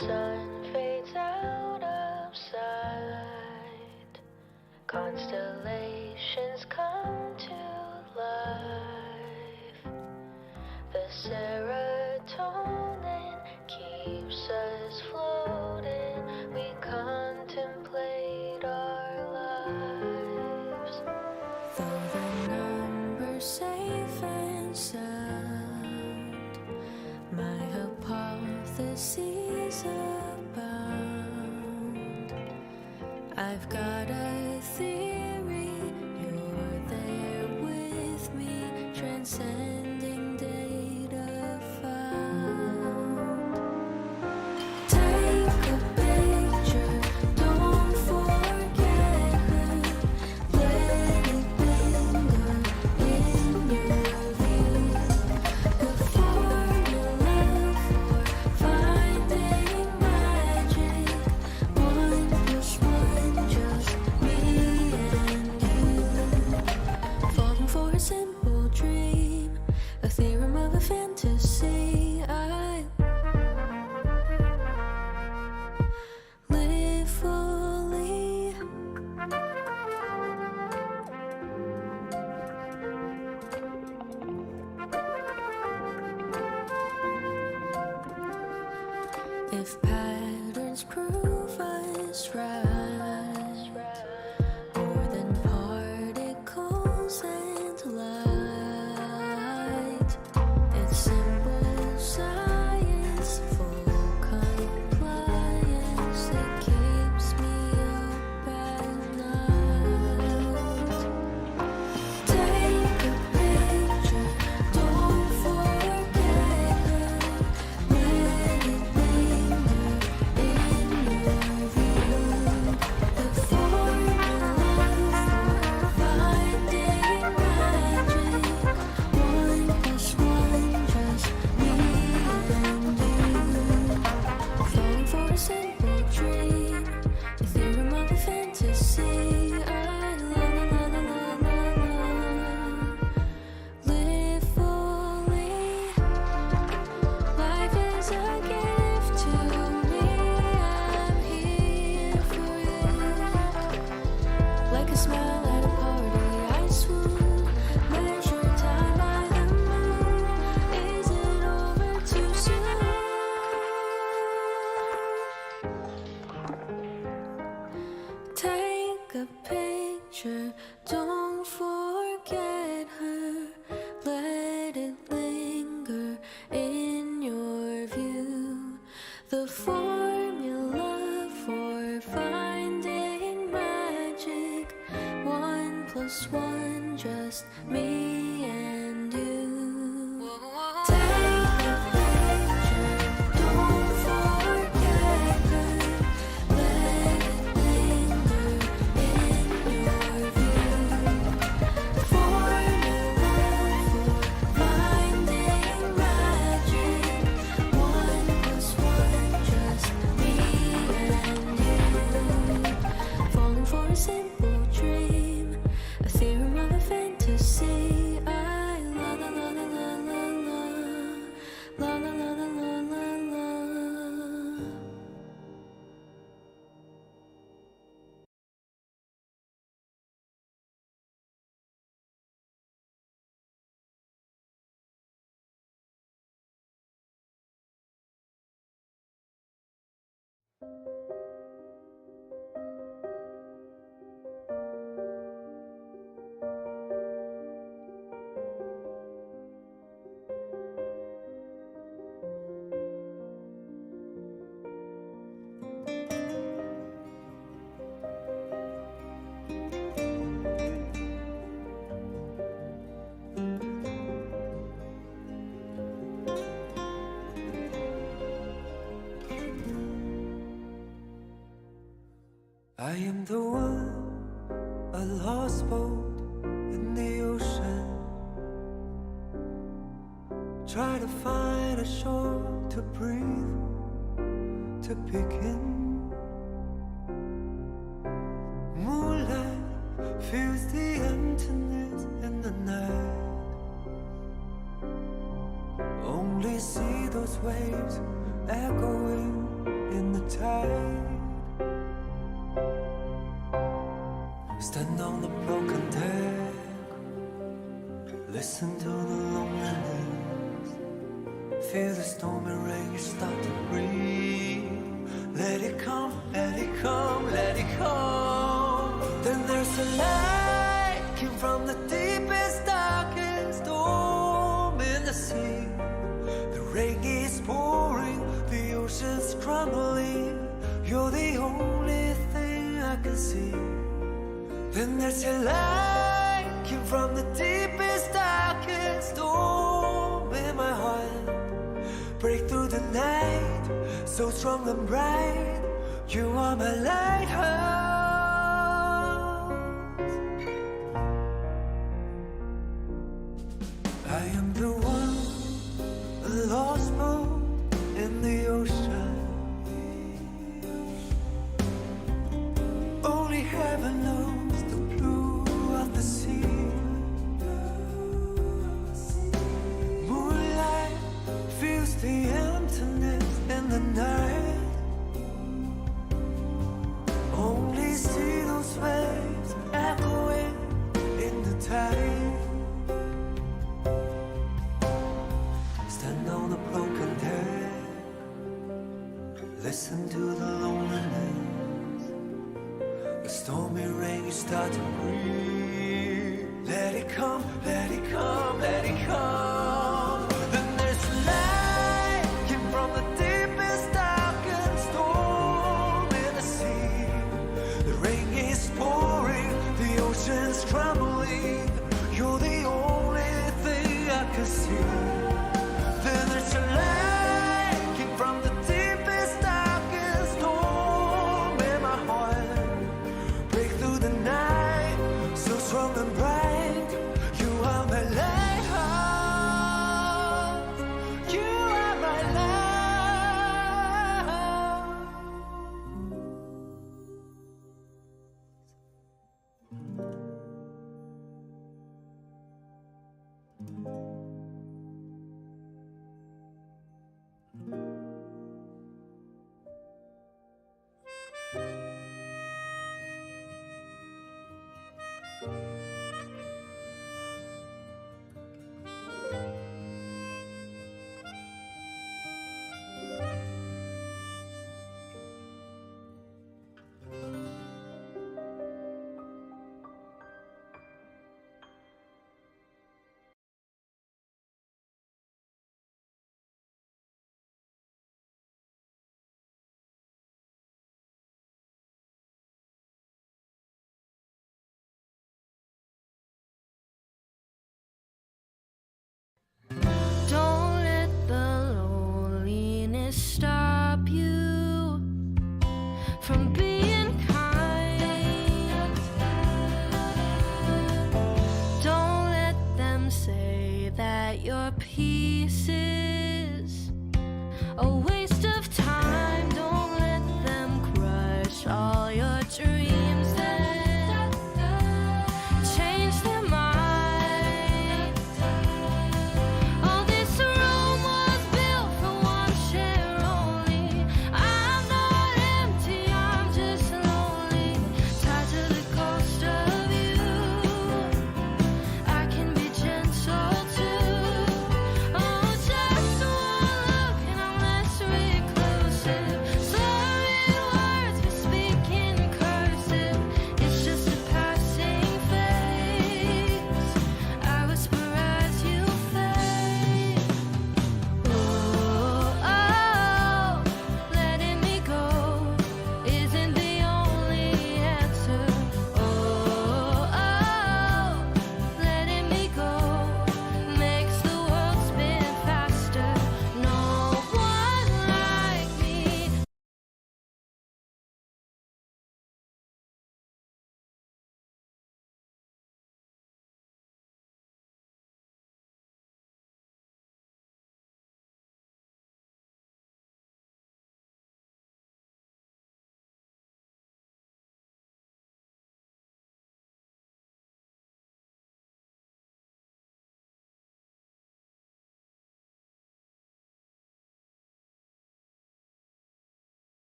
sun fades out of sight, constellations come to life. The serotonin keeps us floating. We contemplate our lives. Though the numbers safe and sound, my hypotheses abound. I've got a theory, you're there with me, transcending data found. Take a picture, don't forget her, let it linger in your view. The formula for finding magic, 1 + 1, just me and you. Falling for a simple dream, a theorem of a fantasy. I live fully. If patterns prove us right, more than particles and light, it's simple science, full compliance, it keeps me up at night. Take a picture, don't forget her, let it linger in your view. The formula for finding magic, 1 + 1, just me and you. Falling for a simple dream, the theorem of a fantasy. I la la la la la la la, live fully. Life is a gift to me, I'm here for you. Like a smile at a party, I swoon. Measure time by the moon. Is it over too soon? Take a picture, don't forget her, let it linger in your view. The formula for finding magic, 1 + 1, just me and you. Take a picture, don't forget her, let it linger in your view. Formula for finding magic, 1 + 1, just me and you. Falling for a simple dream, a theorem of a fantasy. I la la la la la la la, la la la la la la la. I am the one, a lost boat in the ocean. Try to find a shore to breathe, to begin. Moonlight fills the emptiness in the night. Only see those waves echoing in the tide. Stand on the broken deck, listen to the loneliness, feel the stormy rain, you start to breathe. Let it come, let it come, let it come. Then there's a light came from the deepest, darkest storm in the sea. The rain is pouring, the ocean's crumbling. You're the only thing I can see. Then there's a light came from the deepest, darkest storm in my heart. Break through the night, so strong and bright. You are my lighthouse. I am the one, a lost boat in the ocean. Only heaven knows the blue of the sea. Moonlight fills the emptiness in the night. Only see those waves echoing in the tide. Stand on the broken deck, listen to the loneliness. The stormy rain, you start to breathe. Let it come, let it come, let it come. Then there's a light came from the deepest, darkest storm in the sea. The rain is pouring, the ocean's crumbling. You're the only thing I can see. Then there's a light came from the deepest, darkest storm in my heart. Break through the night, so strong and bright. You are my lighthouse. You are my Don't let the loneliness stop you from being kind. Don't let them say that your peace is a waste of time. Don't let them crush all your dreams and change their mind. All this room was built for one share only. I'm not empty, I'm just lonely, tied to the ghost of you. I can be gentle too. Oh, just one look and I'm less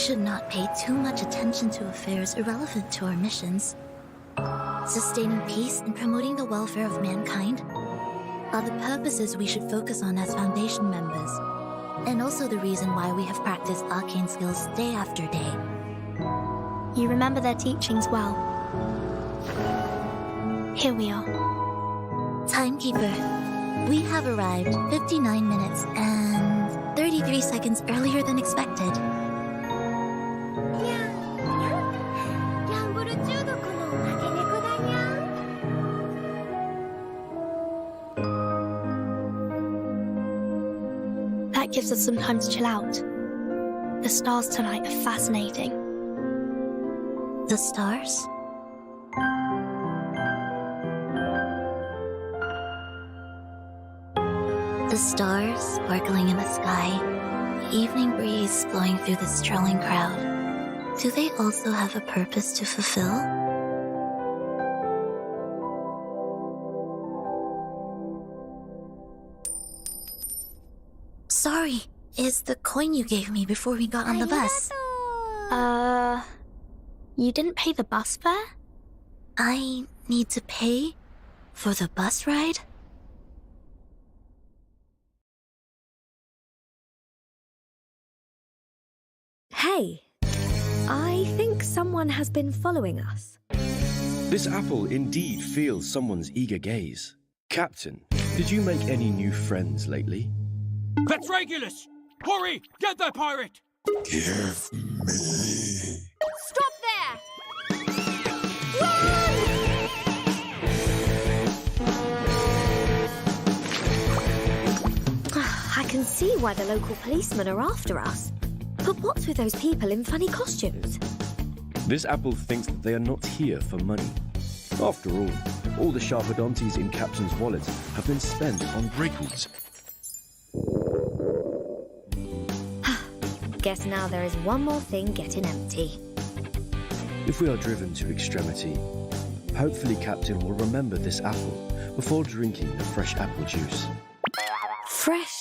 should not pay too much attention to affairs irrelevant to our missions. Sustaining peace and promoting the welfare of mankind are the purposes we should focus on as Foundation members, and also the reason why we have practiced arcane skills day after day. You remember their teachings well. Here we are. Timekeeper, we have arrived 59 minutes and 33 seconds earlier than expected. That gives us some time to chill out. The stars tonight are fascinating. The stars? The stars sparkling in the sky, the evening breeze blowing through the strolling crowd. Do they also have a purpose to fulfill? Sorry, is the coin you gave me before we got on the bus. You didn't pay the bus fare? I need to pay for the bus ride? Hey, I think someone has been following us. This apple indeed feels someone's eager gaze. Captain, did you make any new friends lately? That's Regulus! Hurry! Get that pirate! Give me. Stop there! I can see why the local policemen are after us. But what's with those people in funny costumes? This apple thinks that they are not here for money. After all the sharpodontes in Captain's wallet have been spent on brigands. Guess now there is one more thing getting empty. If we are driven to extremity, hopefully Captain will remember this apple before drinking the fresh apple juice. Fresh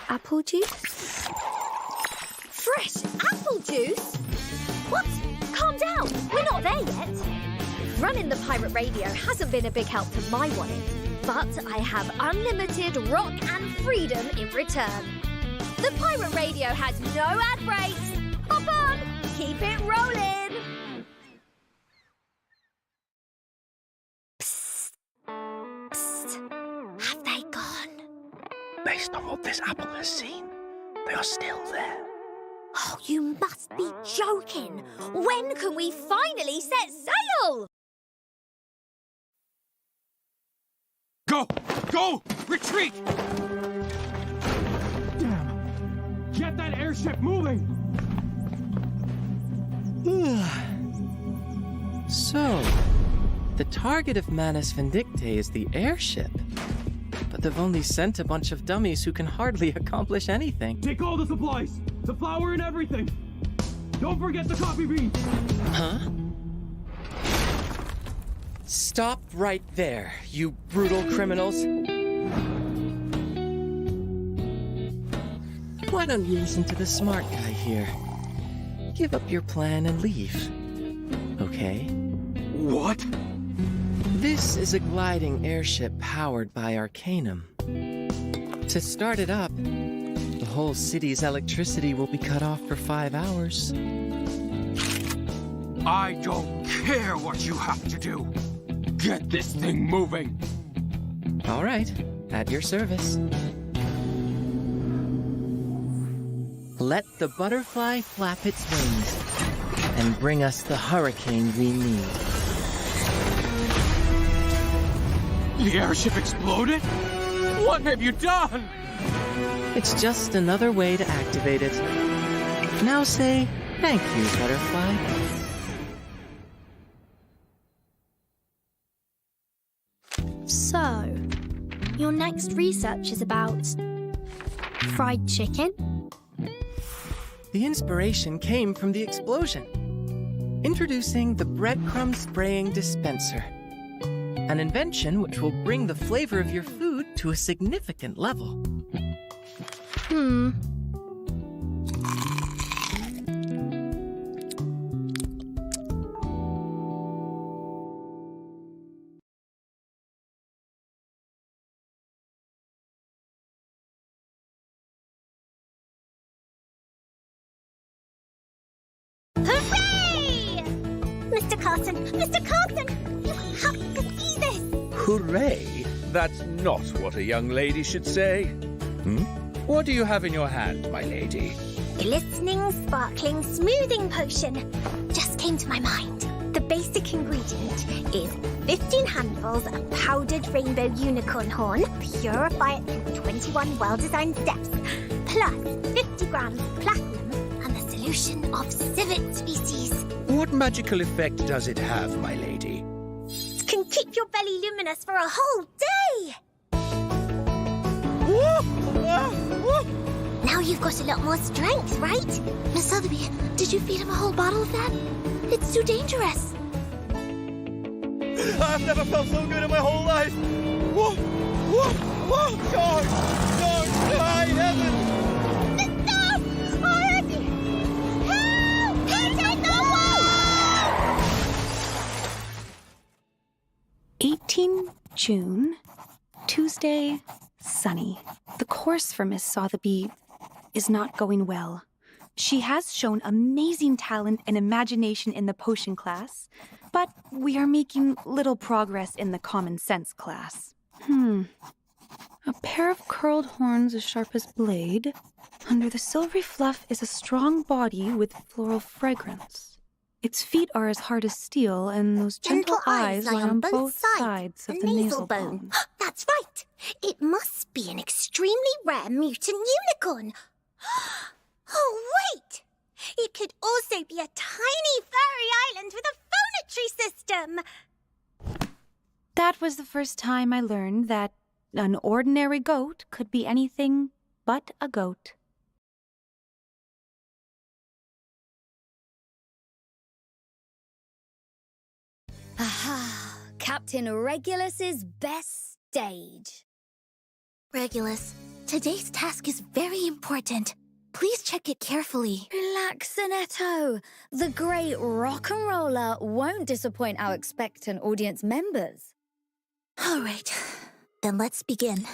apple juice? Fresh apple juice? What? Calm down, we're not there yet. Running the pirate radio hasn't been a big help to my wallet, but I have unlimited rock and freedom in return. The pirate radio has no ad breaks. Hop on, keep it rolling. Psst. Psst. Have they gone? Based on what this apple has seen, they are still there. Oh, you must be joking. When can we finally set sail? Go! Go! Retreat! Get that airship moving! So, the target of Manus Vindictae is the airship. But they've only sent a bunch of dummies who can hardly accomplish anything. Take all the supplies! The flour and everything! Don't forget the coffee beans! Huh? Stop right there, you brutal criminals! Why don't you listen to the smart guy here? Give up your plan and leave. Okay? What? This is a gliding airship powered by Arcanum. To start it up, the whole city's electricity will be cut off for 5 hours. I don't care what you have to do! Get this thing moving! All right, at your service. Let the butterfly flap its wings and bring us the hurricane we need. The airship exploded? What have you done? It's just another way to activate it. Now say thank you, butterfly. So, your next research is about fried chicken? The inspiration came from the explosion. Introducing the breadcrumb spraying dispenser. An invention which will bring the flavor of your food to a significant level. Mr. Carson! Mr. Carson! You have to see this! Hooray! That's not what a young lady should say. What do you have in your hand, my lady? Glistening, sparkling, smoothing potion. Just came to my mind. The basic ingredient is 15 handfuls of powdered rainbow unicorn horn. Purify it in 21 well-designed steps. Plus 50 grams platinum and the solution of civet species. What magical effect does it have, my lady? It can keep your belly luminous for a whole day. Now you've got a lot more strength, right? Miss Sotheby, did you feed him a whole bottle of that? It's too dangerous. I've never felt so good in my whole life. Whoa! Whoa! Whoa! George! George! High heaven! Stop! Already! Help! He's in the wall! 18 June, Tuesday, sunny. The course for Miss Sotheby is not going well. She has shown amazing talent and imagination in the potion class, but we are making little progress in the common sense class. A pair of curled horns as sharp as blade. Under the silvery fluff is a strong body with floral fragrance. Its feet are as hard as steel, and those gentle eyes lie on both sides of the nasal bone. That's right. It must be an extremely rare mutant unicorn. Oh, wait! It could also be a tiny furry island with a phonetry system. That was the first time I learned that an ordinary goat could be anything but a goat. Aha! Captain Regulus's best stage. Regulus, today's task is very important. Please check it carefully. Relax, Sonetto. The great rock and roller won't disappoint our expectant audience members. All right, then let's begin.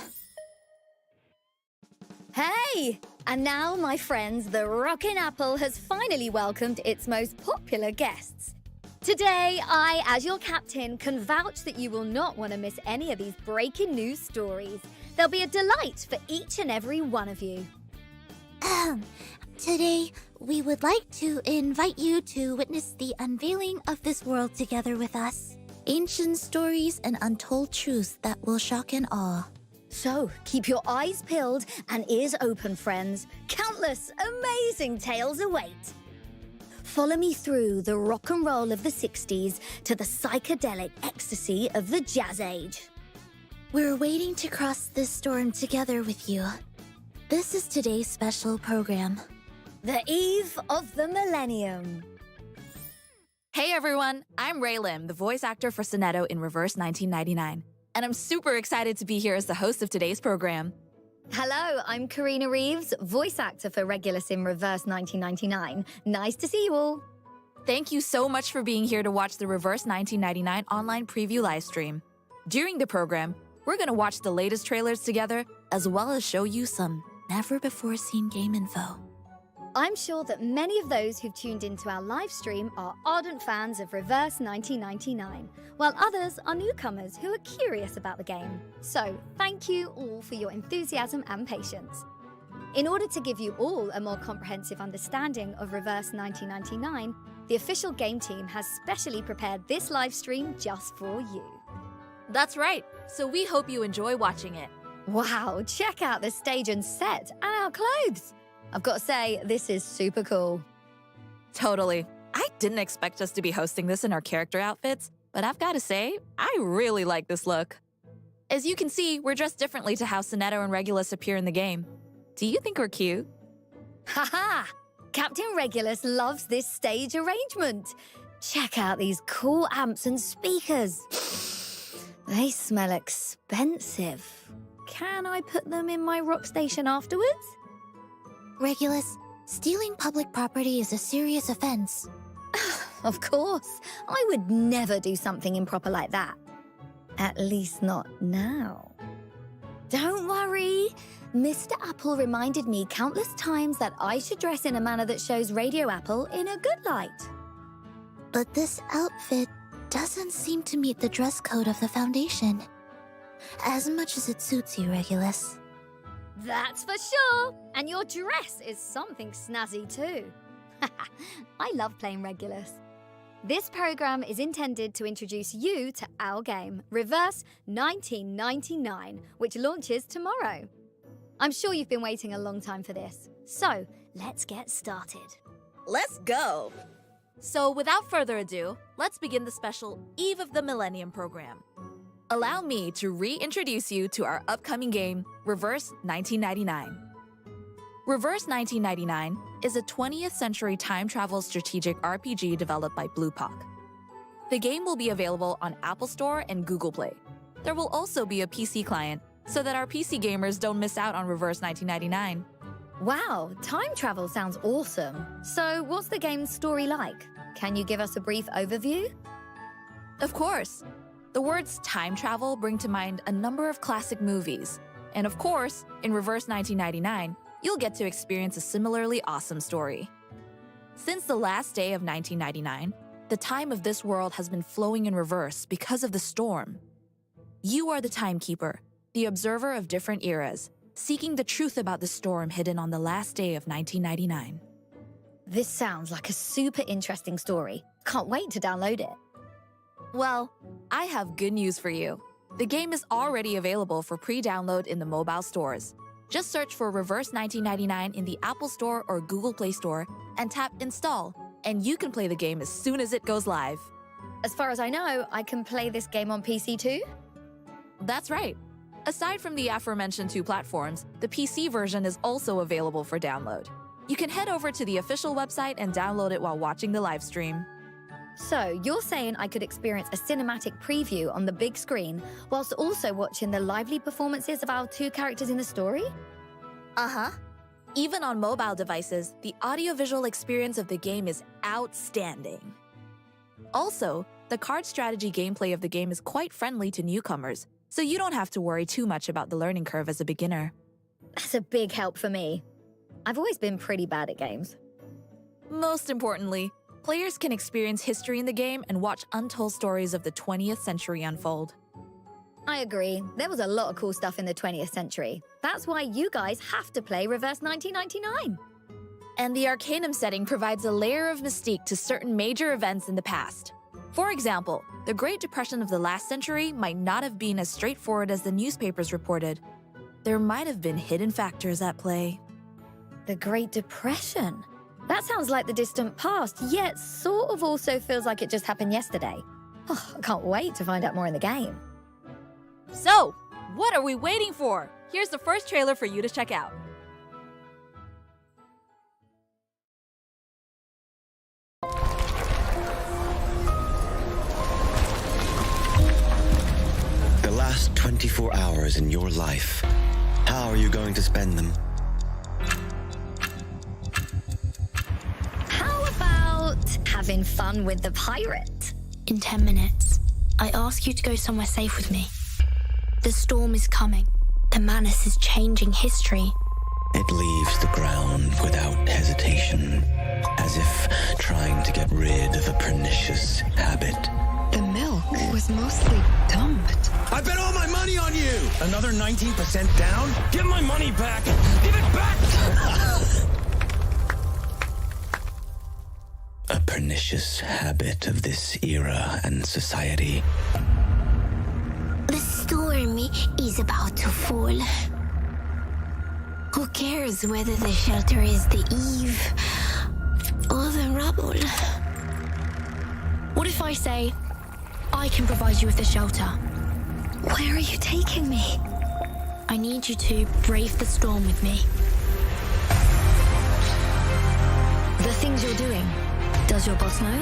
Hey! And now, my friends, the Rockin' Apple has finally welcomed its most popular guests. Today, I, as your captain, can vouch that you will not want to miss any of these breaking news stories. They'll be a delight for each and every one of you. Today, we would like to invite you to witness the unveiling of this world together with us. Ancient stories and untold truths that will shock and awe. So, keep your eyes peeled and ears open, friends. Countless amazing tales await. Follow me through the rock and roll of the 60s to the psychedelic ecstasy of the jazz age. We're waiting to cross this storm together with you. This is today's special program. The eve of the millennium. Hey everyone, I'm Ray Lim, the voice actor for Sonetto in Reverse 1999. And I'm super excited to be here as the host of today's program. Hello, I'm Karina Reeves, voice actor for Regulus in Reverse 1999. Nice to see you all. Thank you so much for being here to watch the Reverse 1999 online preview livestream. During the program, we're going to watch the latest trailers together, as well as show you some never-before-seen game info. I'm sure that many of those who've tuned into our live stream are ardent fans of Reverse 1999, while others are newcomers who are curious about the game. So, thank you all for your enthusiasm and patience. In order to give you all a more comprehensive understanding of Reverse 1999, the official game team has specially prepared this live stream just for you. That's right, so we hope you enjoy watching it. Wow, check out the stage and set and our clothes. I've got to say, this is super cool. Totally. I didn't expect us to be hosting this in our character outfits, but I've got to say, I really like this look. As you can see, we're dressed differently to how Sonetto and Regulus appear in the game. Do you think we're cute? Haha! Captain Regulus loves this stage arrangement. Check out these cool amps and speakers. They smell expensive. Can I put them in my rock station afterwards? Regulus, stealing public property is a serious offense. Of course. I would never do something improper like that. At least not now. Don't worry. Mr. Apple reminded me countless times that I should dress in a manner that shows Radio Apple in a good light. But this outfit doesn't seem to meet the dress code of the Foundation. As much as it suits you, Regulus. That's for sure. And your dress is something snazzy too. I love playing Regulus. This program is intended to introduce you to our game, Reverse 1999, which launches tomorrow. I'm sure you've been waiting a long time for this. So, let's get started. Let's go! So, without further ado, let's begin the special Eve of the Millennium program. Allow me to reintroduce you to our upcoming game, Reverse 1999. Reverse 1999 is a 20th century time travel strategic RPG developed by BluePock. The game will be available on Apple Store and Google Play. There will also be a PC client so that our PC gamers don't miss out on Reverse 1999. Wow, time travel sounds awesome. So, what's the game's story like? Can you give us a brief overview? Of course. The words time travel bring to mind a number of classic movies. And of course, in Reverse 1999, you'll get to experience a similarly awesome story. Since the last day of 1999, the time of this world has been flowing in reverse because of the storm. You are the timekeeper, the observer of different eras, seeking the truth about the storm hidden on the last day of 1999. This sounds like a super interesting story. Can't wait to download it. Well, I have good news for you. The game is already available for pre-download in the mobile stores. Just search for Reverse 1999 in the Apple Store or Google Play Store and tap Install, and you can play the game as soon as it goes live. As far as I know, I can play this game on PC too? That's right. Aside from the aforementioned two platforms, the PC version is also available for download. You can head over to the official website and download it while watching the live stream. So, you're saying I could experience a cinematic preview on the big screen whilst also watching the lively performances of our two characters in the story? Uh-huh. Even on mobile devices, the audiovisual experience of the game is outstanding. Also, the card strategy gameplay of the game is quite friendly to newcomers, so you don't have to worry too much about the learning curve as a beginner. That's a big help for me. I've always been pretty bad at games. Most importantly, players can experience history in the game and watch untold stories of the 20th century unfold. I agree. There was a lot of cool stuff in the 20th century. That's why you guys have to play Reverse 1999. And the Arcanum setting provides a layer of mystique to certain major events in the past. For example, the Great Depression of the last century might not have been as straightforward as the newspapers reported. There might have been hidden factors at play. The Great Depression? That sounds like the distant past, yet sort of also feels like it just happened yesterday. Oh, I can't wait to find out more in the game. So, what are we waiting for? Here's the first trailer for you to check out. The last 24 hours in your life. How are you going to spend them? How about having fun with the pirate? In 10 minutes, I ask you to go somewhere safe with me. The storm is coming. The Manus is changing history. It leaves the ground without hesitation, as if trying to get rid of a pernicious habit. The milk was mostly dumped. I bet all my money on you! Another 19% down? Give my money back! Give it back! A pernicious habit of this era and society. The storm is about to fall. Who cares whether the shelter is the eve or the rubble? What if I say, I can provide you with the shelter? Where are you taking me? I need you to brave the storm with me. The things you're doing, does your boss know?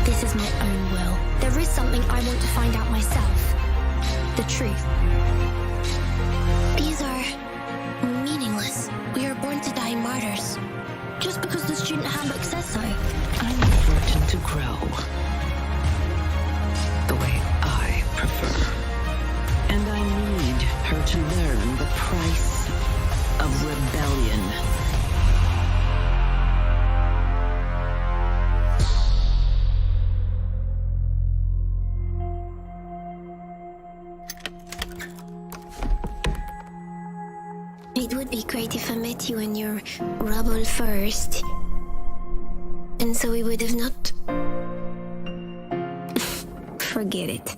This is my own will. There is something I want to find out myself. The truth. These are meaningless. We are born to die martyrs. Just because the student handbook says so. I'm fortunate to grow the way I prefer. And I need her to learn the price of rebellion. great if I met you in your rubble first. And so we would have not... Forget it.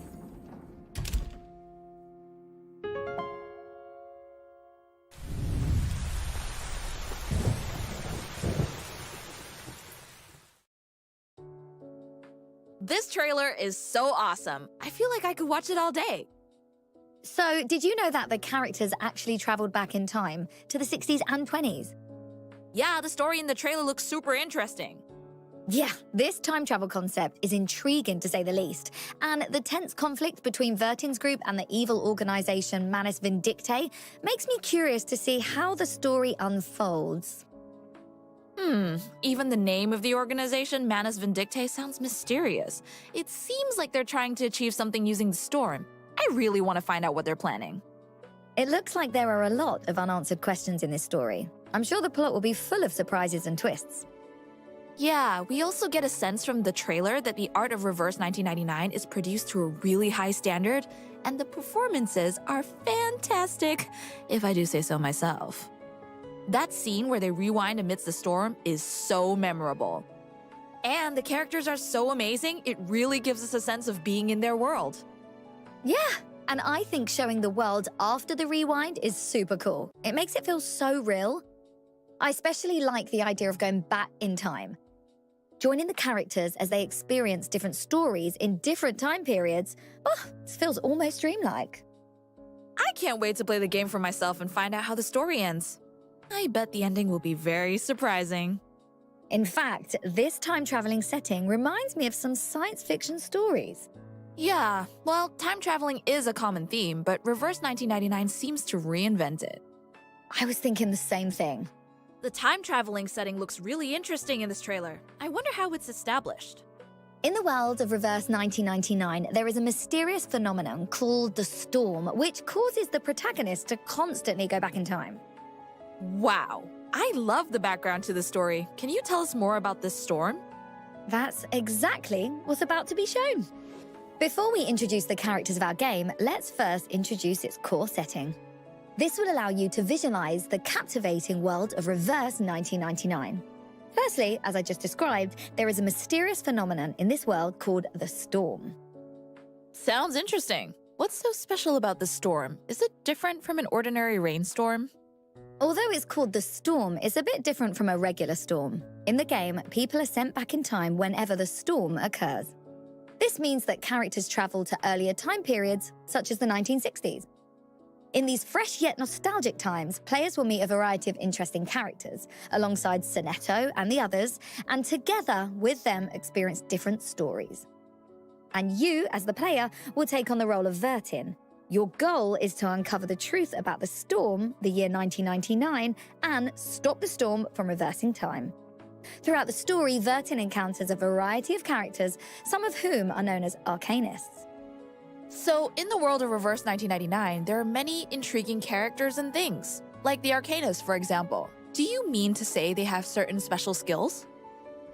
This trailer is so awesome. I feel like I could watch it all day. So, did you know that the characters actually traveled back in time to the 60s and 20s? Yeah, the story in the trailer looks super interesting. Yeah, this time travel concept is intriguing to say the least. And the tense conflict between Vertin's group and the evil organization Manus Vindictae makes me curious to see how the story unfolds. Even the name of the organization, Manus Vindictae, sounds mysterious. It seems like they're trying to achieve something using the storm. I really want to find out what they're planning. It looks like there are a lot of unanswered questions in this story. I'm sure the plot will be full of surprises and twists. Yeah, we also get a sense from the trailer that the art of Reverse 1999 is produced to a really high standard, and the performances are fantastic, if I do say so myself. That scene where they rewind amidst the storm is so memorable. And the characters are so amazing, it really gives us a sense of being in their world. Yeah, and I think showing the world after the rewind is super cool. It makes it feel so real. I especially like the idea of going back in time. Joining the characters as they experience different stories in different time periods, this feels almost dreamlike. I can't wait to play the game for myself and find out how the story ends. I bet the ending will be very surprising. In fact, this time-traveling setting reminds me of some science fiction stories. Yeah, well, time traveling is a common theme, but Reverse 1999 seems to reinvent it. I was thinking the same thing. The time traveling setting looks really interesting in this trailer. I wonder how it's established. In the world of Reverse 1999, there is a mysterious phenomenon called the storm, which causes the protagonist to constantly go back in time. Wow, I love the background to the story. Can you tell us more about this storm? That's exactly what's about to be shown. Before we introduce the characters of our game, let's first introduce its core setting. This will allow you to visualize the captivating world of Reverse 1999. Firstly, as I just described, there is a mysterious phenomenon in this world called the storm. Sounds interesting. What's so special about the storm? Is it different from an ordinary rainstorm? Although it's called the storm, it's a bit different from a regular storm. In the game, people are sent back in time whenever the storm occurs. This means that characters travel to earlier time periods, such as the 1960s. In these fresh yet nostalgic times, players will meet a variety of interesting characters, alongside Sonetto and the others, and together with them experience different stories. And you, as the player, will take on the role of Vertin. Your goal is to uncover the truth about the storm, the year 1999, and stop the storm from reversing time. Throughout the story, Vertin encounters a variety of characters, some of whom are known as arcanists. So, in the world of Reverse 1999, there are many intriguing characters and things, like the Arcanists, for example. Do you mean to say they have certain special skills?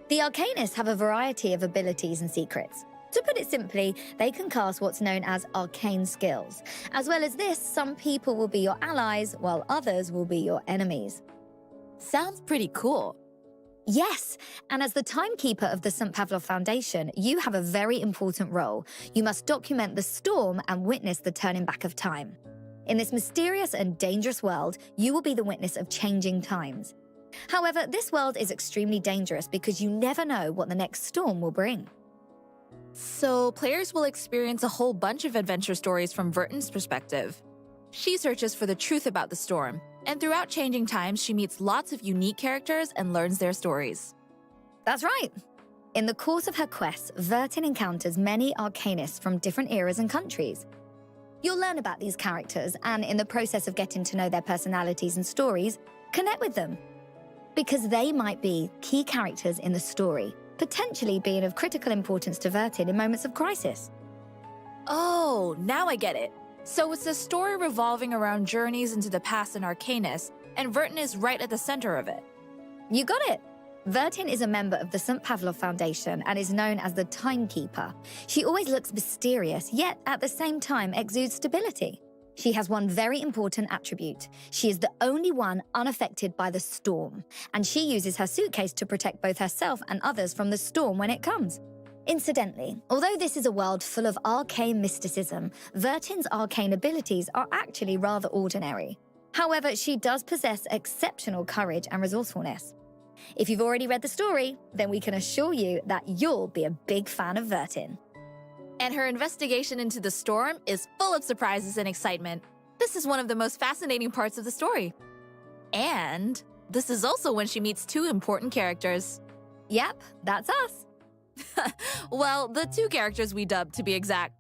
The arcanists have a variety of abilities and secrets. To put it simply, they can cast what's known as arcane skills. As well as this, some people will be your allies, while others will be your enemies. Sounds pretty cool. Yes, and as the timekeeper of the St. Pavlov Foundation, you have a very important role. You must document the storm and witness the turning back of time. In this mysterious and dangerous world, you will be the witness of changing times. However, this world is extremely dangerous because you never know what the next storm will bring. So, players will experience a whole bunch of adventure stories from Vertin's perspective. She searches for the truth about the storm, and throughout changing times, she meets lots of unique characters and learns their stories. That's right. In the course of her quests, Vertin encounters many arcanists from different eras and countries. You'll learn about these characters, and in the process of getting to know their personalities and stories, connect with them. Because they might be key characters in the story, potentially being of critical importance to Vertin in moments of crisis. Oh, now I get it. So it's a story revolving around journeys into the past and Arcanus, and Vertin is right at the center of it. You got it. Vertin is a member of the St. Pavlov Foundation and is known as the Timekeeper. She always looks mysterious, yet at the same time exudes stability. She has one very important attribute. She is the only one unaffected by the storm, and she uses her suitcase to protect both herself and others from the storm when it comes. Incidentally, although this is a world full of arcane mysticism, Vertin's arcane abilities are actually rather ordinary. However, she does possess exceptional courage and resourcefulness. If you've already read the story, then we can assure you that you'll be a big fan of Vertin. And her investigation into the storm is full of surprises and excitement. This is one of the most fascinating parts of the story. And this is also when she meets two important characters. Yep, that's us. Well, the two characters we dubbed, to be exact.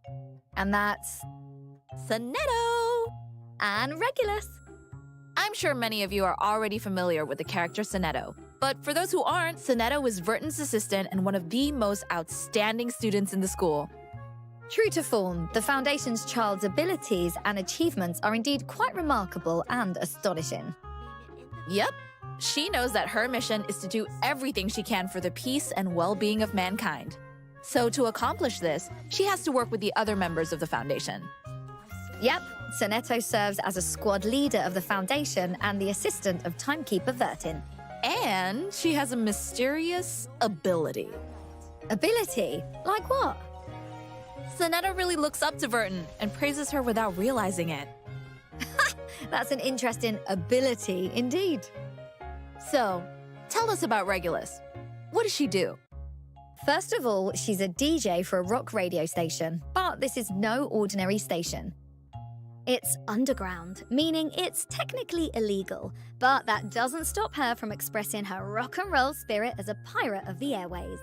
And that's Sonetto and Regulus. I'm sure many of you are already familiar with the character Sonetto. But for those who aren't, Sonetto is Vertin's assistant and one of the most outstanding students in the school. True to form, the Foundation's child's abilities and achievements are indeed quite remarkable and astonishing. Yep, she knows that her mission is to do everything she can for the peace and well-being of mankind. So to accomplish this, she has to work with the other members of the Foundation. Yep, Sonetto serves as a squad leader of the Foundation and the assistant of Timekeeper Vertin. And she has a mysterious ability. Ability? Like what? Sonetto really looks up to Vertin and praises her without realizing it. That's an interesting ability indeed. So, tell us about Regulus. What does she do? First of all, she's a DJ for a rock radio station, but this is no ordinary station. It's underground, meaning it's technically illegal, but that doesn't stop her from expressing her rock and roll spirit as a pirate of the airways.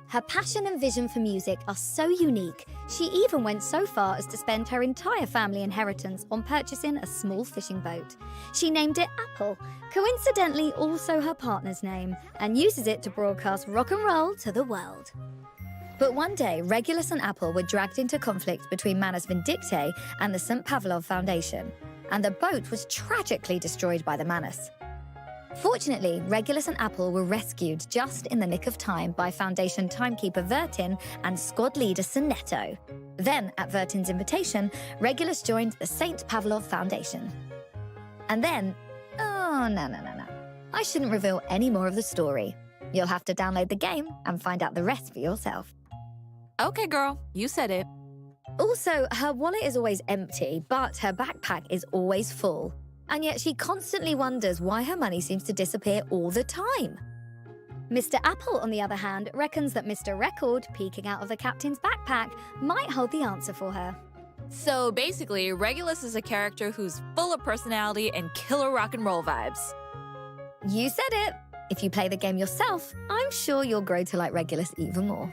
Her passion and vision for music are so unique, she even went so far as to spend her entire family inheritance on purchasing a small fishing boat. She named it Apple, coincidentally also her partner's name, and uses it to broadcast rock and roll to the world. But one day, Regulus and Apple were dragged into conflict between Manus Vindictae and the St. Pavlov Foundation, and the boat was tragically destroyed by the Manus. Fortunately, Regulus and Apple were rescued just in the nick of time by Foundation Timekeeper Vertin and squad leader Sonetto. Then, at Vertin's invitation, Regulus joined the St. Pavlov Foundation. And then, oh, no. I shouldn't reveal any more of the story. You'll have to download the game and find out the rest for yourself. Okay, girl, you said it. Also, her wallet is always empty, but her backpack is always full. And yet she constantly wonders why her money seems to disappear all the time. Mr. Apple, on the other hand, reckons that Mr. Record, peeking out of the captain's backpack, might hold the answer for her. So basically, Regulus is a character who's full of personality and killer rock and roll vibes. You said it! If you play the game yourself, I'm sure you'll grow to like Regulus even more.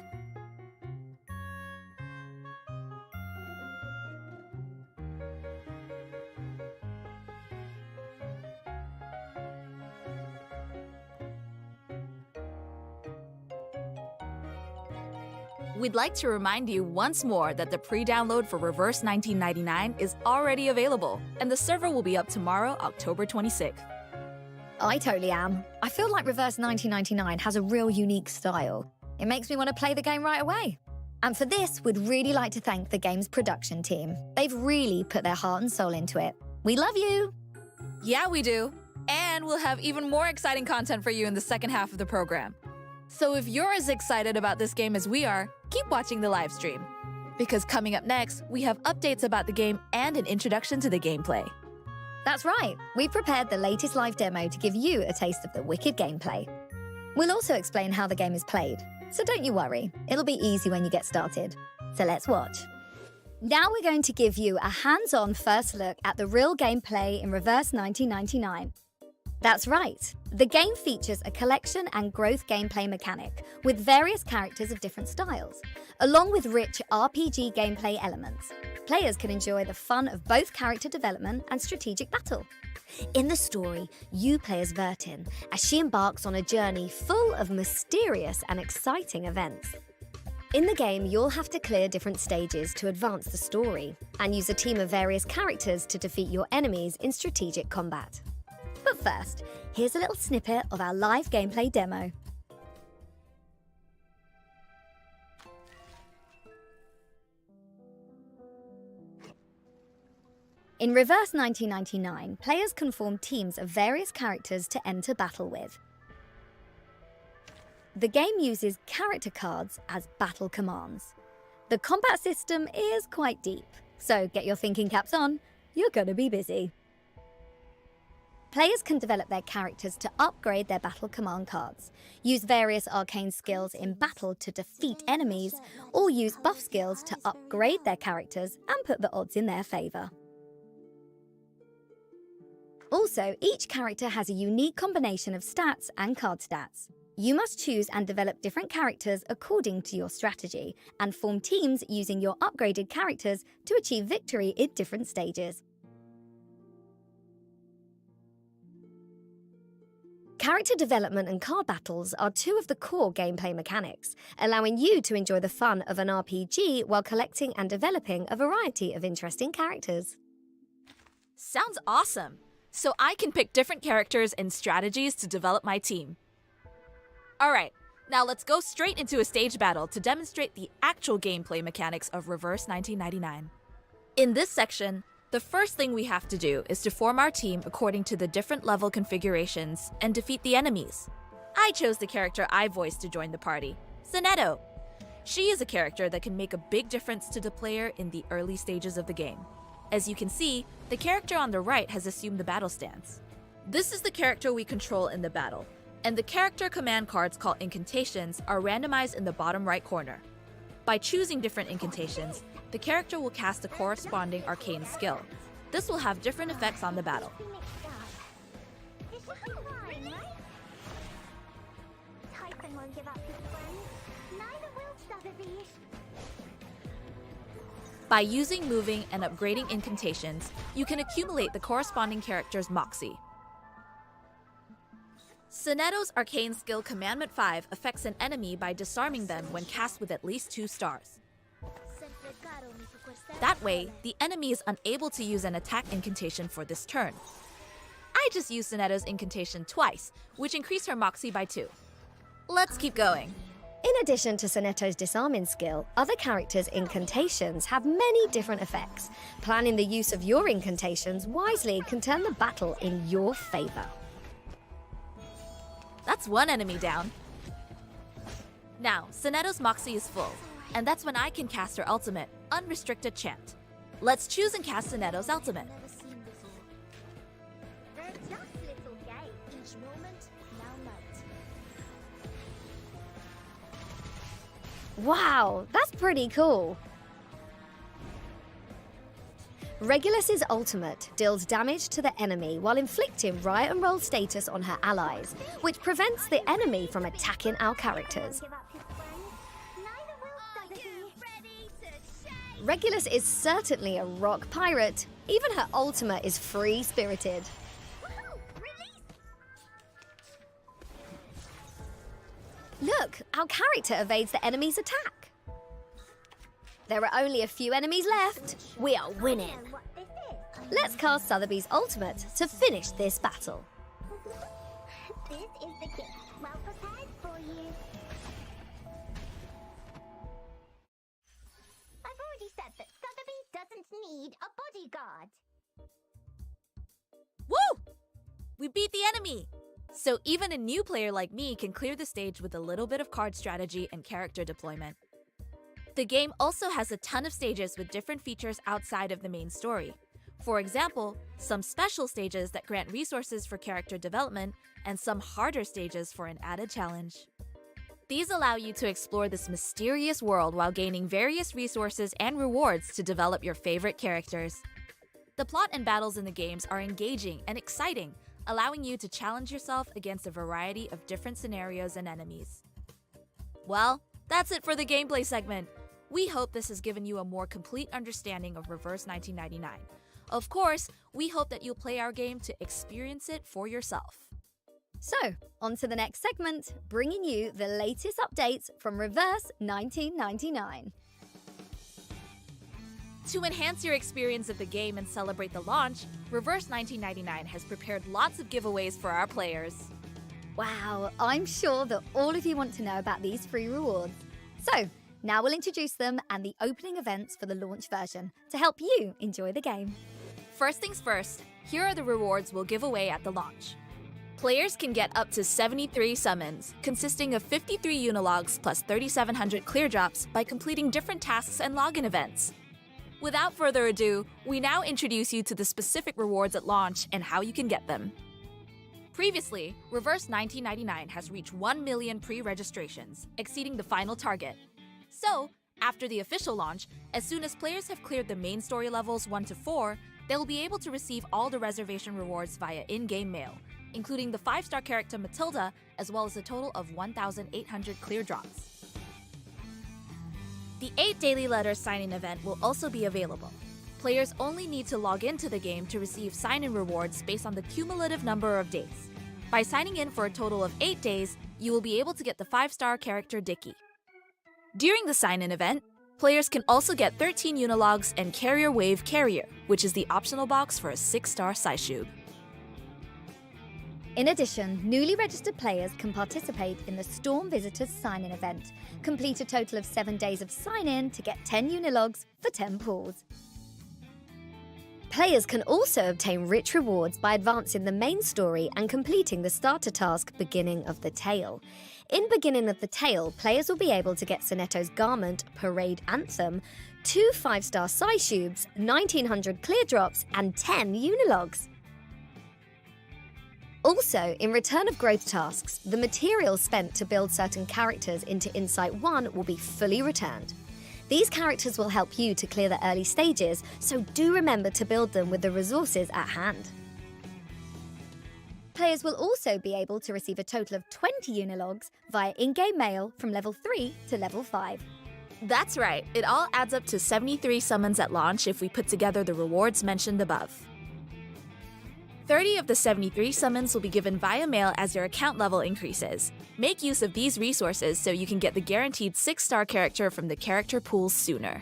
We'd like to remind you once more that the pre-download for Reverse 1999 is already available, and the server will be up tomorrow, October 26th. I totally am. I feel like Reverse 1999 has a real unique style. It makes me want to play the game right away. And for this, we'd really like to thank the game's production team. They've really put their heart and soul into it. We love you! Yeah, we do. And we'll have even more exciting content for you in the second half of the program. So if you're as excited about this game as we are, keep watching the live stream. Because coming up next, we have updates about the game and an introduction to the gameplay. That's right, we've prepared the latest live demo to give you a taste of the wicked gameplay. We'll also explain how the game is played, so don't you worry, it'll be easy when you get started. So let's watch. Now we're going to give you a hands-on first look at the real gameplay in Reverse 1999. That's right, the game features a collection and growth gameplay mechanic with various characters of different styles, along with rich RPG gameplay elements. Players can enjoy the fun of both character development and strategic battle. In the story, you play as Vertin as she embarks on a journey full of mysterious and exciting events. In the game, you'll have to clear different stages to advance the story and use a team of various characters to defeat your enemies in strategic combat. But first, here's a little snippet of our live gameplay demo. In Reverse 1999, players can form teams of various characters to enter battle with. The game uses character cards as battle commands. The combat system is quite deep, so get your thinking caps on, you're gonna be busy. Players can develop their characters to upgrade their battle command cards, use various arcane skills in battle to defeat enemies, or use buff skills to upgrade their characters and put the odds in their favour. Also, each character has a unique combination of stats and card stats. You must choose and develop different characters according to your strategy, and form teams using your upgraded characters to achieve victory in different stages. Character development and card battles are two of the core gameplay mechanics, allowing you to enjoy the fun of an RPG while collecting and developing a variety of interesting characters. Sounds awesome! So I can pick different characters and strategies to develop my team. Alright, now let's go straight into a stage battle to demonstrate the actual gameplay mechanics of Reverse 1999. In this section, the first thing we have to do is to form our team according to the different level configurations and defeat the enemies. I chose the character I voiced to join the party, Zanetto. She is a character that can make a big difference to the player in the early stages of the game. As you can see, the character on the right has assumed the battle stance. This is the character we control in the battle, and the character command cards called incantations are randomized in the bottom right corner. By choosing different incantations, the character will cast a corresponding arcane skill. This will have different effects on the battle. By using, moving, and upgrading incantations, you can accumulate the corresponding character's moxie. Zanetto's arcane skill Commandment 5 affects an enemy by disarming them when cast with at least 2 stars. That way, the enemy is unable to use an attack incantation for this turn. I just used Zanetto's incantation twice, which increased her moxie by 2. Let's keep going. In addition to Zanetto's disarming skill, other characters' incantations have many different effects. Planning the use of your incantations wisely can turn the battle in your favour. That's one enemy down. Now, Zanetto's moxie is full, and that's when I can cast her ultimate, Unrestricted Chant. Let's choose and cast Zanetto's ultimate. Wow, that's pretty cool. Regulus's ultimate deals damage to the enemy while inflicting riot and roll status on her allies, which prevents the enemy from attacking our characters. Regulus is certainly a rock pirate. Even her ultimate is free-spirited. Look, our character evades the enemy's attack. There are only a few enemies left. We are winning. Let's cast Sotheby's ultimate to finish this battle. This is the gift. Well prepared for you. I've already said that Sotheby's doesn't need a bodyguard. Woo! We beat the enemy! So even a new player like me can clear the stage with a little bit of card strategy and character deployment. The game also has a ton of stages with different features outside of the main story. For example, some special stages that grant resources for character development, and some harder stages for an added challenge. These allow you to explore this mysterious world while gaining various resources and rewards to develop your favorite characters. The plot and battles in the games are engaging and exciting, allowing you to challenge yourself against a variety of different scenarios and enemies. Well, that's it for the gameplay segment. We hope this has given you a more complete understanding of Reverse 1999. Of course, we hope that you'll play our game to experience it for yourself. So, on to the next segment, bringing you the latest updates from Reverse 1999. To enhance your experience of the game and celebrate the launch, Reverse 1999 has prepared lots of giveaways for our players. Wow, I'm sure that all of you want to know about these free rewards. So, now we'll introduce them and the opening events for the launch version to help you enjoy the game. First things first, here are the rewards we'll give away at the launch. Players can get up to 73 summons, consisting of 53 Unilogs plus 3,700 clear drops by completing different tasks and login events. Without further ado, we now introduce you to the specific rewards at launch and how you can get them. Previously, Reverse 1999 has reached 1 million pre-registrations, exceeding the final target. So, after the official launch, as soon as players have cleared the main story levels 1 to 4, they will be able to receive all the reservation rewards via in-game mail, including the 5-star character Matilda, as well as a total of 1,800 clear drops. The 8 daily letter sign-in event will also be available. Players only need to log into the game to receive sign-in rewards based on the cumulative number of days. By signing in for a total of 8 days, you will be able to get the 5-star character Dicky. During the sign-in event, players can also get 13 Unilogs and Carrier Wave Carrier, which is the optional box for a 6-star Saishub. In addition, newly registered players can participate in the Storm Visitors sign-in event. Complete a total of 7 days of sign-in to get 10 Unilogs for 10 pulls. Players can also obtain rich rewards by advancing the main story and completing the starter task Beginning of the Tale. In Beginning of the Tale, players will be able to get Sonetto's Garment, Parade Anthem, 2 5-star Saishubs, 1,900 clear drops, and 10 Unilogs. Also, in Return of Growth tasks, the materials spent to build certain characters into Insight 1 will be fully returned. These characters will help you to clear the early stages, so do remember to build them with the resources at hand. Players will also be able to receive a total of 20 Unilogs via in-game mail from level 3 to level 5. That's right, it all adds up to 73 summons at launch if we put together the rewards mentioned above. 30 of the 73 summons will be given via mail as your account level increases. Make use of these resources so you can get the guaranteed 6-star character from the character pools sooner.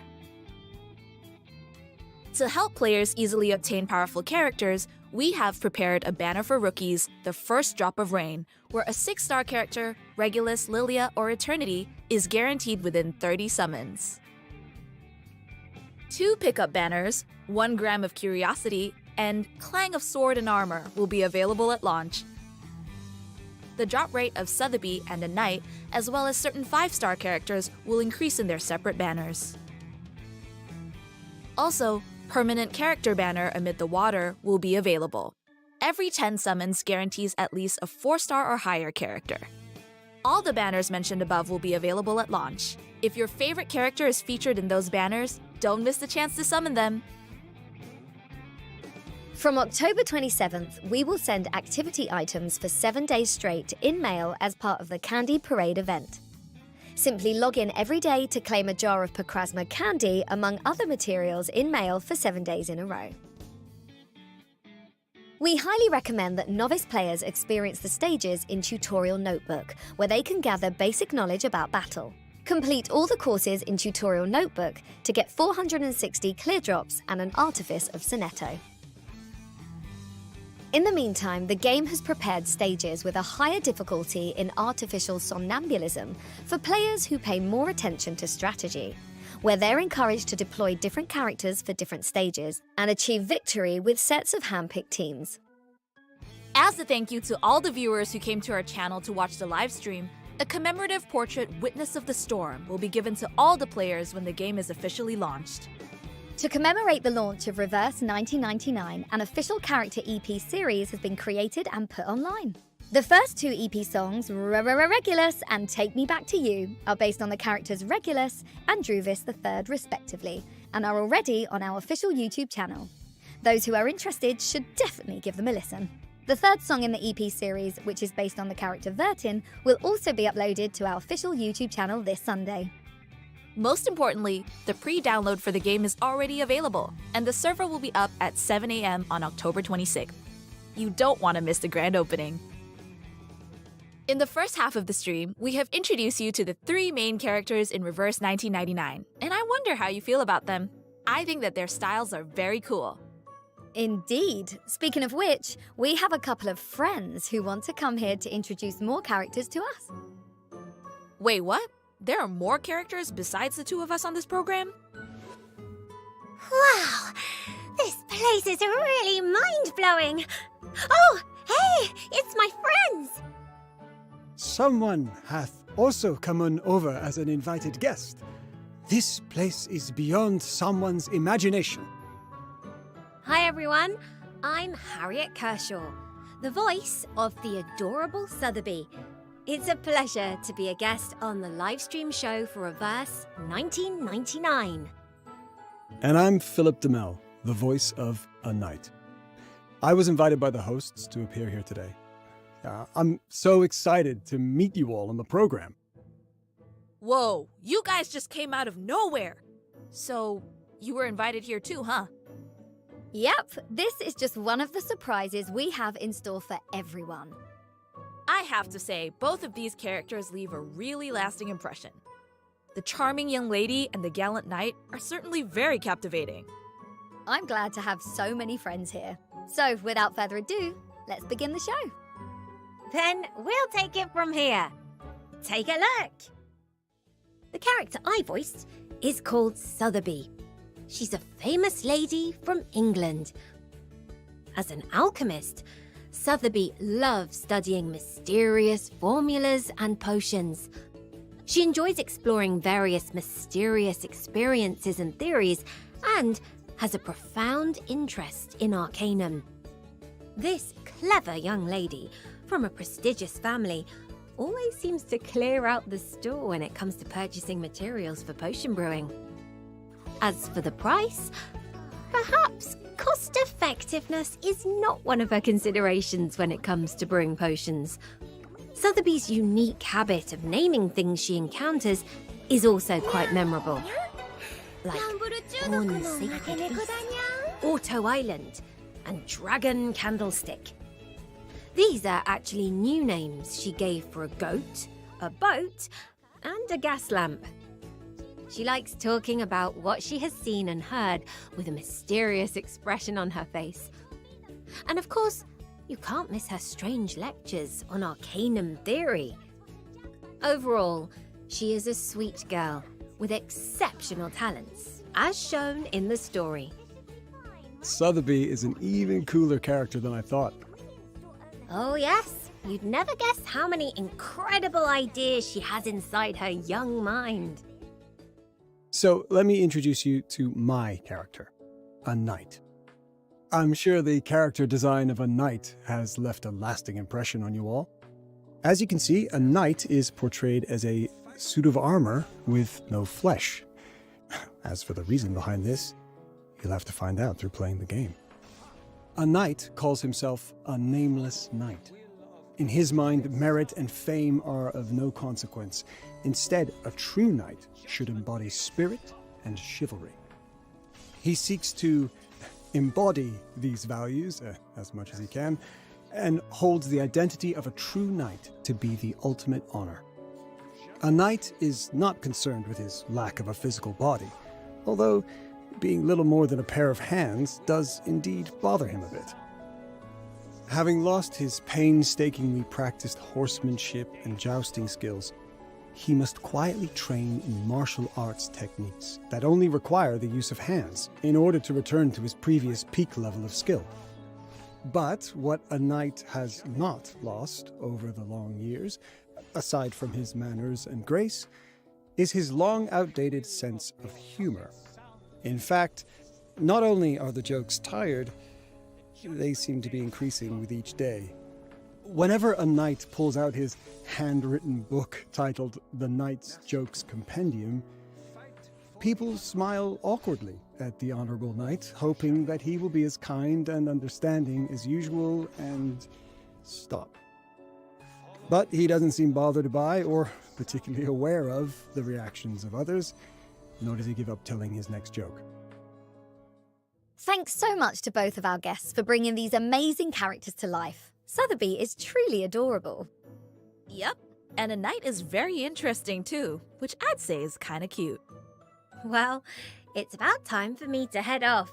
To help players easily obtain powerful characters, we have prepared a banner for rookies, the First Drop of Rain, where a 6-star character, Regulus, Lilia, or Eternity, is guaranteed within 30 summons. 2 pickup banners, 1 Gram of Curiosity, and Clang of Sword and Armor will be available at launch. The drop rate of Sotheby and a Knight, as well as certain 5-star characters, will increase in their separate banners. Also, Permanent Character Banner Amid the Water will be available. Every 10 summons guarantees at least a 4-star or higher character. All the banners mentioned above will be available at launch. If your favorite character is featured in those banners, don't miss the chance to summon them. From October 27th, we will send activity items for 7 days straight in mail as part of the Candy Parade event. Simply log in every day to claim a jar of Pokrasma candy among other materials in mail for 7 days in a row. We highly recommend that novice players experience the stages in Tutorial Notebook, where they can gather basic knowledge about battle. Complete all the courses in Tutorial Notebook to get 460 clear drops and an Artifice of Sonetto. In the meantime, the game has prepared stages with a higher difficulty in artificial somnambulism for players who pay more attention to strategy, where they're encouraged to deploy different characters for different stages and achieve victory with sets of hand-picked teams. As a thank you to all the viewers who came to our channel to watch the live stream, a commemorative portrait Witness of the Storm will be given to all the players when the game is officially launched. To commemorate the launch of Reverse 1999, an official character EP series has been created and put online. The first 2 EP songs, Regulus and Take Me Back to You, are based on the characters Regulus and Druvis III respectively, and are already on our official YouTube channel. Those who are interested should definitely give them a listen. The third song in the EP series, which is based on the character Vertin, will also be uploaded to our official YouTube channel this Sunday. Most importantly, the pre-download for the game is already available, and the server will be up at 7 AM on October 26th. You don't want to miss the grand opening. In the first half of the stream, we have introduced you to the 3 main characters in Reverse 1999, and I wonder how you feel about them. I think that their styles are very cool. Indeed. Speaking of which, we have a couple of friends who want to come here to introduce more characters to us. Wait, what? There are more characters besides the 2 of us on this program? Wow, This place is really mind-blowing. Oh, hey, it's my friends. Someone hath also come on over as an invited guest. This place is beyond someone's imagination. Hi, everyone. I'm Harriet Kershaw, the voice of the adorable Sotheby. It's a pleasure to be a guest on the Livestream show for Reverse 1999. And I'm Philip DeMel, the voice of A Knight. I was invited by the hosts to appear here today. I'm so excited to meet you all on the program. Whoa, you guys just came out of nowhere. So, you were invited here too, huh? Yep, this is just one of the surprises we have in store for everyone. I have to say, both of these characters leave a really lasting impression. The charming young lady and the gallant knight are certainly very captivating. I'm glad to have so many friends here. So, without further ado, let's begin the show. Then we'll take it from here. Take a look. The character I voiced is called Sotheby. She's a famous lady from England. As an alchemist, Sotheby loves studying mysterious formulas and potions. She enjoys exploring various mysterious experiences and theories, and has a profound interest in arcanum. This clever young lady from a prestigious family always seems to clear out the store when it comes to purchasing materials for potion brewing. As for the price, perhaps cost effectiveness is not one of her considerations when it comes to brewing potions. Sotheby's unique habit of naming things she encounters is also quite memorable. Like Horn Sacred Feast, Auto Island, and Dragon Candlestick. These are actually new names she gave for a goat, a boat, and a gas lamp. She likes talking about what she has seen and heard with a mysterious expression on her face. And of course, you can't miss her strange lectures on arcanum theory. Overall, she is a sweet girl with exceptional talents, as shown in the story. Sotheby is an even cooler character than I thought. Oh yes, you'd never guess how many incredible ideas she has inside her young mind. So let me introduce you to my character, A Knight. I'm sure the character design of A Knight has left a lasting impression on you all. As you can see, A Knight is portrayed as a suit of armor with no flesh. As for the reason behind this, you'll have to find out through playing the game. A knight calls himself a nameless knight. In his mind, merit and fame are of no consequence. Instead, a true knight should embody spirit and chivalry. He seeks to embody these values as much as he can, and holds the identity of a true knight to be the ultimate honor. A knight is not concerned with his lack of a physical body, although being little more than a pair of hands does indeed bother him a bit. Having lost his painstakingly practiced horsemanship and jousting skills, he must quietly train in martial arts techniques that only require the use of hands in order to return to his previous peak level of skill. But what a knight has not lost over the long years, aside from his manners and grace, is his long outdated sense of humor. In fact, not only are the jokes tired, they seem to be increasing with each day. Whenever a knight pulls out his handwritten book titled The Knight's Jokes Compendium, people smile awkwardly at the Honorable Knight, hoping that he will be as kind and understanding as usual and stop. But he doesn't seem bothered by or particularly aware of the reactions of others, nor does he give up telling his next joke. Thanks so much to both of our guests for bringing these amazing characters to life. Sotheby is truly adorable. Yep, and A Knight is very interesting too, which I'd say is kinda cute. Well, it's about time for me to head off.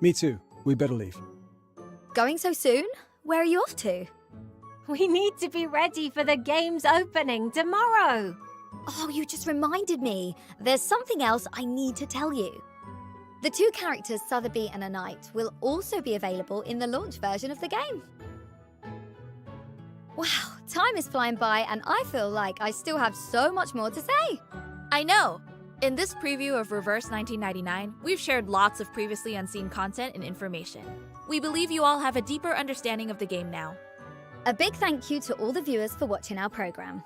Me too. We better leave. Going so soon? Where are you off to? We need to be ready for the game's opening tomorrow. Oh, you just reminded me. There's something else I need to tell you. The two characters, Sotheby and A Knight, will also be available in the launch version of the game. Wow, time is flying by and I feel like I still have so much more to say. I know! In this preview of Reverse 1999, we've shared lots of previously unseen content and information. We believe you all have a deeper understanding of the game now. A big thank you to all the viewers for watching our program.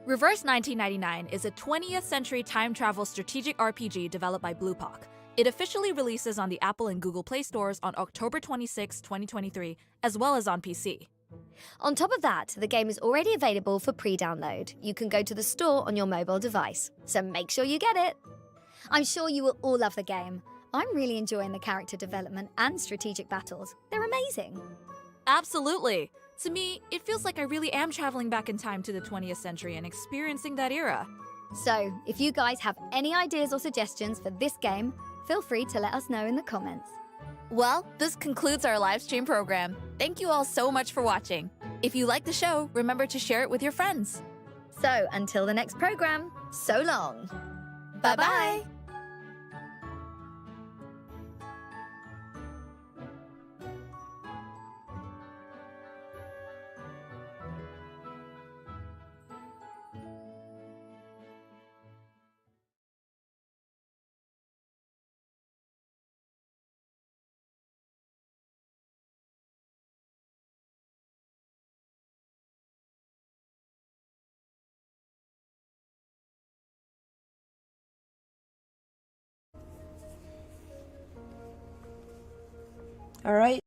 Reverse 1999 is a 20th century time travel strategic RPG developed by Bluepock. It officially releases on the Apple and Google Play stores on October 26, 2023, as well as on PC. On top of that, the game is already available for pre-download. You can go to the store on your mobile device, so make sure you get it. I'm sure you will all love the game. I'm really enjoying the character development and strategic battles. They're amazing. Absolutely! To me, it feels like I really am traveling back in time to the 20th century and experiencing that era. So, if you guys have any ideas or suggestions for this game, feel free to let us know in the comments. Well, this concludes our live stream program. Thank you all so much for watching. If you like the show, remember to share it with your friends. So, until the next program, so long. Bye-bye. All right.